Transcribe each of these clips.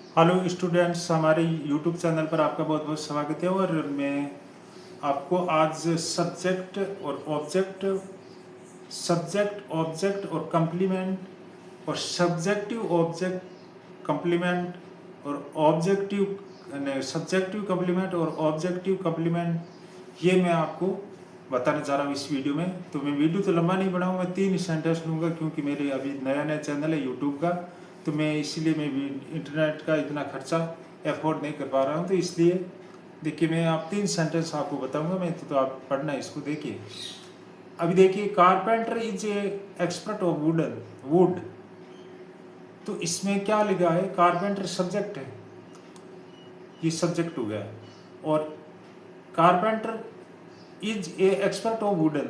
Hello students, हमारे YouTube channel पर आपका बहुत बहुत स्वागत है। और मैं आपको आज सब्जेक्ट ऑब्जेक्ट और कंप्लीमेंट और सब्जेक्टिव ऑब्जेक्ट कंप्लीमेंट और सब्जेक्टिव कंप्लीमेंट और ऑब्जेक्टिव कंप्लीमेंट ये मैं आपको बताने जा रहा हूँ इस वीडियो में। तो मैं वीडियो तो लंबा नहीं बनाऊँ, मैं 3 सेंटेंस लूँगा क्योंकि मेरे अभी नया नया चैनल है यूट्यूब का। तो मैं इसलिए मैं भी इंटरनेट का इतना खर्चा अफोर्ड नहीं कर पा रहा हूँ। तो इसलिए देखिए, मैं आप 3 सेंटेंस आपको बताऊंगा मैं, तो आप पढ़ना इसको। देखिए, अभी देखिए, carpenter is a expert of would. तो इसमें क्या लिखा है? कारपेंटर सब्जेक्ट है, ये सब्जेक्ट हो गया। और carpenter is a expert of wooden,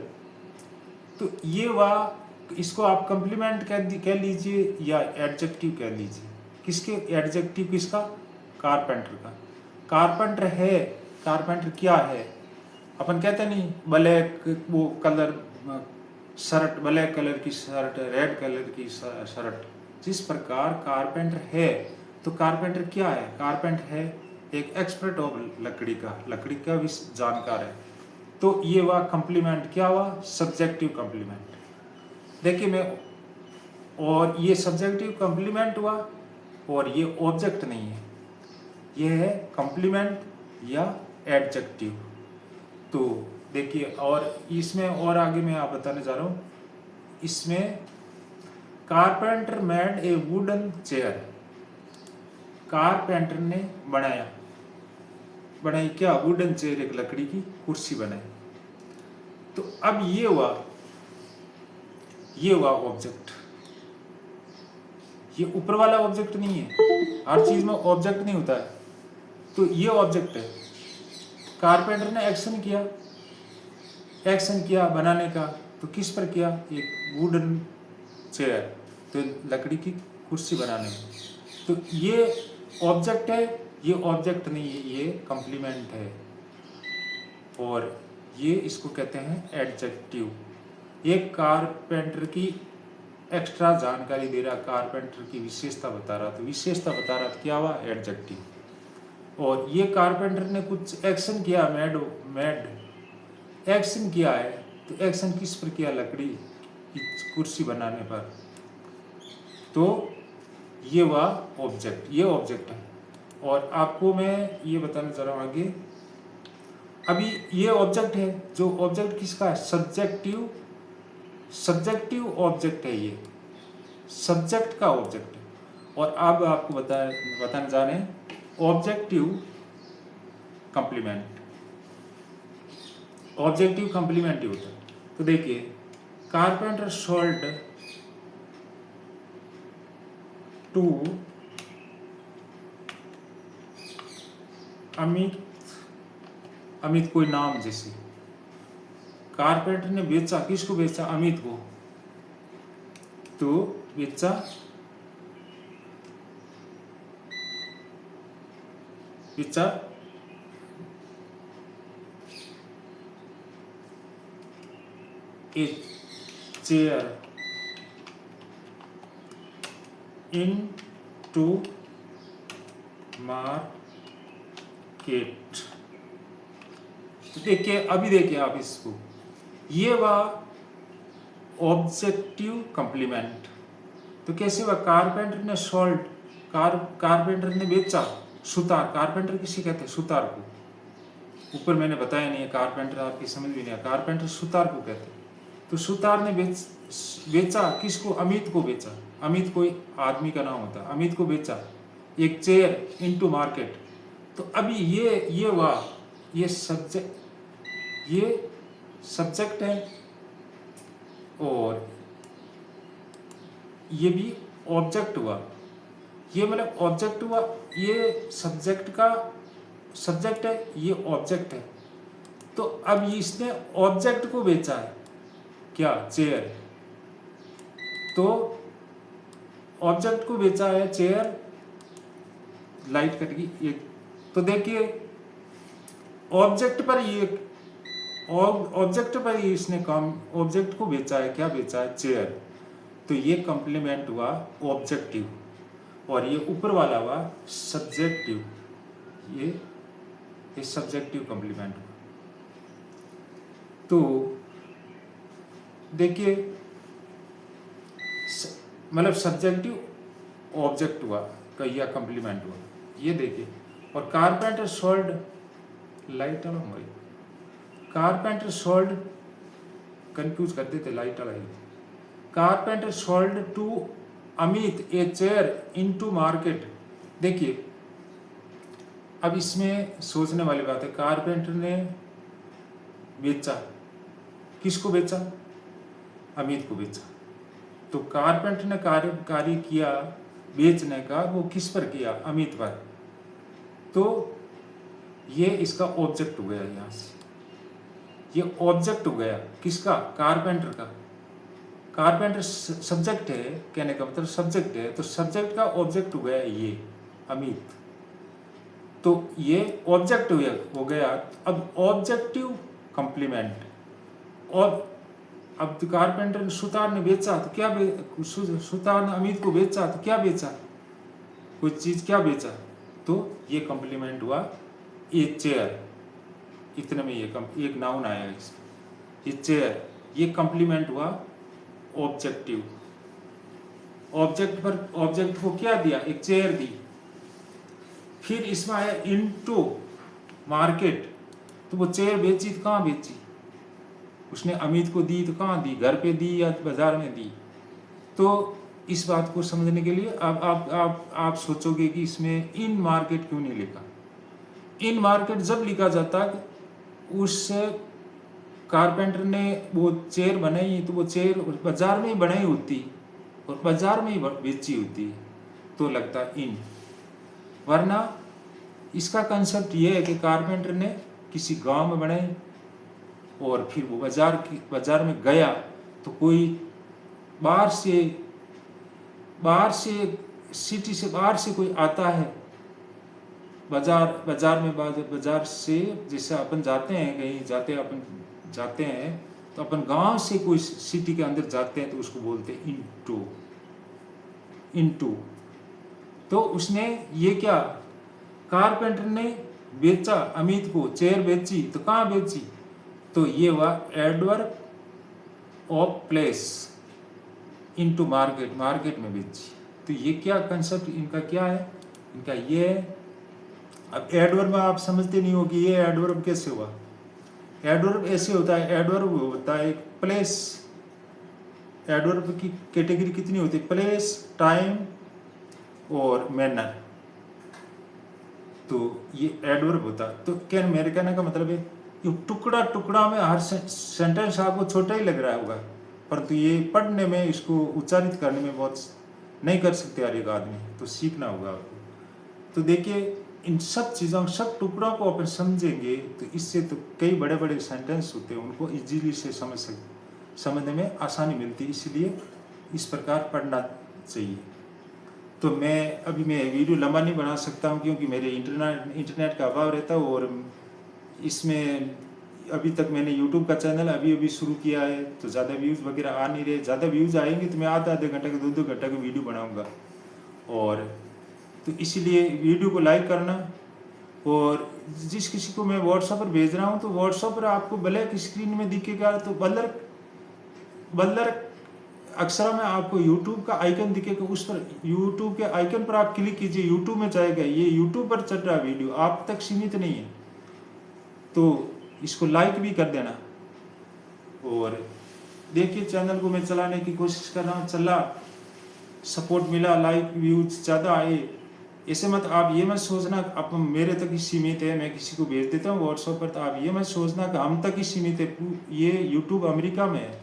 तो ये वाह, इसको आप कंप्लीमेंट कह लीजिए या एडजेक्टिव कह लीजिए। किसके एडजेक्टिव? किसका? कारपेंटर का। कारपेंटर है, कारपेंटर क्या है? अपन कहते नहीं ब्लैक वो कलर शर्ट, ब्लैक कलर की शर्ट, रेड कलर की शर्ट। जिस प्रकार कारपेंटर है, तो कारपेंटर क्या है? कारपेंटर है एक एक्सपर्ट ऑफ लकड़ी का भी जानकार है। तो ये हुआ कंप्लीमेंट, क्या हुआ? Subjective complement. देखिए मैं, और ये सब्जेक्टिव कंप्लीमेंट हुआ और ये ऑब्जेक्ट नहीं है, ये है कंप्लीमेंट या एडजेक्टिव। तो देखिए, और इसमें और आगे मैं आप बताने जा रहा हूँ। इसमें carpenter made a wooden chair, carpenter ने बनाई क्या? वुडन चेयर, एक लकड़ी की कुर्सी बनाई। तो अब ये हुआ ऑब्जेक्ट। ये ऊपर वाला ऑब्जेक्ट नहीं है, हर चीज में ऑब्जेक्ट नहीं होता है। तो ये ऑब्जेक्ट है। कारपेंटर ने एक्शन किया बनाने का, तो किस पर किया? एक वुडन चेयर, तो लकड़ी की कुर्सी बनाने में। तो ये ऑब्जेक्ट है, ये ऑब्जेक्ट नहीं है, ये कंप्लीमेंट है। और ये इसको कहते हैं एडजेक्टिव। एक कारपेंटर की एक्स्ट्रा जानकारी दे रहा, कारपेंटर की विशेषता बता रहा, तो विशेषता बता रहा, तो क्या हुआ? एडजेक्टिव। और ये कारपेंटर ने कुछ एक्शन किया, मेड एक्शन किया है, तो एक्शन किस पर किया? लकड़ी की कुर्सी बनाने पर। तो ये हुआ ऑब्जेक्ट, ये ऑब्जेक्ट है। और आपको मैं ये बताना चाह रहा हूँ आगे। अभी ये ऑब्जेक्ट है, जो ऑब्जेक्ट किसका है? सब्जेक्टिव ऑब्जेक्ट है, ये सब्जेक्ट का ऑब्जेक्ट है। और अब आपको बताने जा रहे हैं ऑब्जेक्टिव कंप्लीमेंट। ऑब्जेक्टिव कंप्लीमेंट ही होता है। तो देखिए, कारपेंटर सोल्ड टू अमित कोई नाम, जैसे कारपेंटर ने बेचा, किसको बेचा? अमित को। तो बेचा a chair in to market. देखिए, अभी देखिए आप इसको, ये हुआ ऑब्जेक्टिव कंप्लीमेंट। तो कैसे हुआ? कारपेंटर ने सोल्ड, कारपेंटर ने बेचा सुतार। कारपेंटर किसे कहते हैं? सुतार को। ऊपर मैंने बताया नहीं है, कारपेंटर आपकी समझ भी नहीं है। कारपेंटर सुतार को कहते हैं। तो सुतार ने बेचा किसको? अमित को बेचा। अमित कोई आदमी का नाम होता है। अमित को बेचा एक चेयर इनटू मार्केट। तो अभी ये हुआ, ये सब्जेक्ट है, और ये भी ऑब्जेक्ट हुआ। ये मतलब ऑब्जेक्ट हुआ, ये सब्जेक्ट का सब्जेक्ट है, ये ऑब्जेक्ट है। तो अब इसने ऑब्जेक्ट को बेचा है, क्या? चेयर। तो ऑब्जेक्ट को बेचा है चेयर, लाइट कट गई एक। तो देखिए, ऑब्जेक्ट पर ही इसने काम, ऑब्जेक्ट को बेचा है, क्या बेचा है? चेयर। तो ये कंप्लीमेंट हुआ ऑब्जेक्टिव। और ये ऊपर वाला हुआ सब्जेक्टिव, ये सब्जेक्टिव कॉम्प्लीमेंट हुआ। तो देखिए मतलब सब्जेक्टिव ऑब्जेक्ट हुआ या कॉम्प्लीमेंट हुआ, ये देखिए। और कारपेंटर सोल्ड लाइट वाला हमारी कारपेंटर सोल्ड कंफ्यूज करते थे लाइट वाला। Carpenter sold to Amit a chair into market. देखिए अब इसमें सोचने वाली बात है, कारपेंटर ने बेचा, किसको बेचा? अमित को बेचा। तो कारपेंटर ने कार्य किया बेचने का, वो किस पर किया? अमित पर। तो ये इसका ऑब्जेक्ट हो गया, यहाँ से ये ऑब्जेक्ट हो गया किसका? कारपेंटर का। कारपेंटर सब्जेक्ट है, कहने का मतलब सब्जेक्ट है, तो सब्जेक्ट का ऑब्जेक्ट हो गया ये अमित। तो ये ऑब्जेक्ट हो गया। अब ऑब्जेक्टिव कॉम्प्लीमेंट। और अब कारपेंटर ने सुतार ने बेचा तो क्या सुतार ने अमित को बेचा तो क्या बेचा? कोई चीज क्या बेचा? तो ये कॉम्प्लीमेंट हुआ ए चेयर। इतने में ये एक नाउन आया इसमें, ये चेयर, ये कॉम्प्लीमेंट हुआ ऑब्जेक्टिव। ऑब्जेक्ट पर ऑब्जेक्ट को क्या दिया? एक चेयर दी। फिर इसमें आया इनटू मार्केट। तो वो चेयर बेची तो कहाँ बेची? उसने अमित को दी तो कहाँ दी? घर पे दी या बाजार में दी? तो इस बात को समझने के लिए अब आप सोचोगे कि इसमें इन मार्केट क्यों नहीं लिखा? इन मार्केट जब लिखा जाता उस कारपेंटर ने वो चेयर बनाई तो वो चेयर बाजार में ही बनाई होती और बाजार में ही बेची होती, तो लगता इन। वरना इसका कंसेप्ट ये है कि कारपेंटर ने किसी गांव में बनाई और फिर वो बाजार में गया तो कोई बाहर से सिटी से बाहर से कोई आता है बाजार से, जैसे अपन जाते हैं कहीं जाते हैं तो अपन गांव से कोई सिटी के अंदर जाते हैं तो उसको बोलते हैं इनटू। तो उसने ये क्या? कारपेंटर ने बेचा अमित को, चेयर बेची तो कहाँ बेची? तो ये हुआ adverb of place into market, market में बेची। तो ये क्या कंसेप्ट इनका क्या है? इनका ये है। अब एडवर्ब में आप समझते नहीं हो कि ये एडवर्ब कैसे हुआ। एडवर्ब ऐसे होता है, एडवर्ब होता है एक प्लेस। एडवर्ब की कैटेगरी कितनी होती है? प्लेस, टाइम और मैनर। तो ये एडवर्ब होता है। तो क्या मेरे कहने का मतलब है कि टुकड़ा टुकड़ा में हर सेंटेंस आपको छोटा ही लग रहा होगा, परंतु ये पढ़ने में, इसको उच्चारित करने में बहुत नहीं कर सकते हर एक आदमी, तो सीखना होगा आपको। तो देखिए इन सब चीज़ों, सब टुकड़ों को अपन समझेंगे तो इससे तो कई बड़े बड़े सेंटेंस होते हैं, उनको इजीली से समझने में आसानी मिलती है, इसलिए इस प्रकार पढ़ना चाहिए। तो मैं वीडियो लंबा नहीं बना सकता हूँ क्योंकि मेरे इंटरनेट का अभाव रहता है, और इसमें अभी तक मैंने यूट्यूब का चैनल अभी शुरू किया है, तो ज़्यादा व्यूज़ वगैरह आ नहीं रहे। ज़्यादा व्यूज़ आएंगे तो मैं आधे घंटे के 2 घंटे का वीडियो बनाऊँगा। और तो इसीलिए वीडियो को लाइक करना, और जिस किसी को मैं व्हाट्सएप पर भेज रहा हूँ तो व्हाट्सएप पर आपको ब्लैक स्क्रीन में दिखेगा, तो बल्लर अक्षर में आपको यूट्यूब का आइकन दिखेगा, उस पर यूट्यूब के आइकन पर आप क्लिक कीजिए, यूट्यूब में जाएगा। ये यूट्यूब पर चल रहा वीडियो, आप तक सीमित नहीं है, तो इसको लाइक भी कर देना। और देखिए चैनल को मैं चलाने की कोशिश कर रहा हूँ, चला, सपोर्ट मिला, लाइक व्यूज ज़्यादा आए। ऐसे मत आप ये मत सोचना आप मेरे तक ही सीमित है, मैं किसी को भेज देता हूँ व्हाट्सएप पर, तो आप ये मत सोचना कि हम तक ही सीमित है। ये यूट्यूब अमेरिका में है,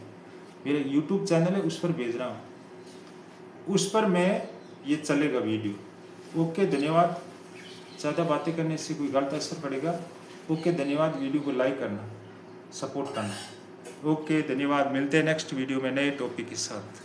मेरा यूट्यूब चैनल है, उस पर भेज रहा हूँ, उस पर मैं ये चलेगा वीडियो। ओके, धन्यवाद। ज़्यादा बातें करने से कोई गलत असर पड़ेगा। ओके, धन्यवाद। वीडियो को लाइक करना, सपोर्ट करना। ओके, धन्यवाद। मिलते हैं नेक्स्ट वीडियो में नए टॉपिक के साथ।